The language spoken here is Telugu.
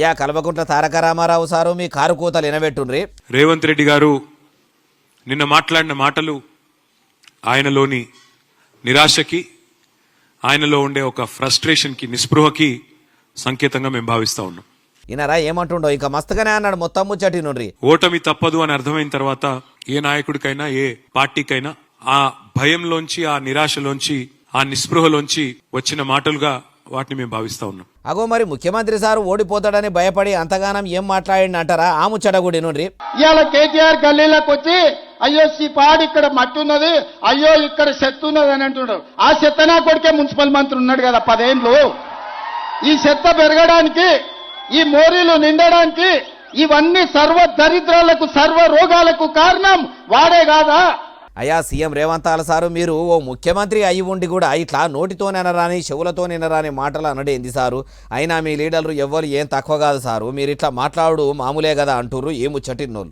అయ్యా కల్వకుంట్ల తారక రామారావు సారు మీ కారు కూతలు వినబెట్టుండ్రి. రేవంత్ రెడ్డి గారు నిన్న మాట్లాడిన మాటలు ఆయనలోని నిరాశకి, ఆయనలో ఉండే ఒక ఫ్రస్ట్రేషన్కి, నిస్పృహకి సంకేతంగా మేము భావిస్తా ఉన్నాం. ఈయనరా ఏమంటుండో ఇంకా మస్తుగానే అన్నాడు మొత్తం ముచ్చటి నుండి. ఓటమి తప్పదు అని అర్థమైన తర్వాత ఏ నాయకుడికైనా, ఏ పార్టీకైనా ఆ భయంలోంచి, ఆ నిరాశలోంచి, ఆ నిస్పృహలోంచి వచ్చిన మాటలుగా వాటిని మేము భావిస్తా ఉన్నాం. అగో మరి ముఖ్యమంత్రి సారు ఓడిపోతాడని భయపడి అంతగానం ఏం మాట్లాడిన అంటారా? ఆ ముచ్చట కూడా నుండి ఇవాళ కేటీఆర్ గల్లీలకు వచ్చి అయ్యో పాడి ఇక్కడ మట్టి ఉన్నది, అయ్యో ఇక్కడ చెత్త ఉన్నది అని అంటున్నాడు. ఆ చెత్త నా కొడుకే మున్సిపల్ మంత్రి ఉన్నాడు కదా 10 ఏళ్ళు. ఈ చెత్త పెరగడానికి, ఈ మోరీలు నిండడానికి, ఇవన్నీ సర్వ దరిద్రాలకు, సర్వ రోగాలకు కారణం వాడే కాదా? అయ్యా సీఎం రేవంత్ సారు మీరు ఓ ముఖ్యమంత్రి అయి ఉండి కూడా ఇట్లా నోటితోనరాని చెవులతోనరాని మాటలు అనడేంది సారు? అయినా మీ లీడర్లు ఎవ్వరు ఏం తక్కువ కాదు సారు, మీరు ఇట్లా మాట్లాడు మామూలే కదా అంటుర్రు. ఏ ముచ్చటిన్నోళ్ళు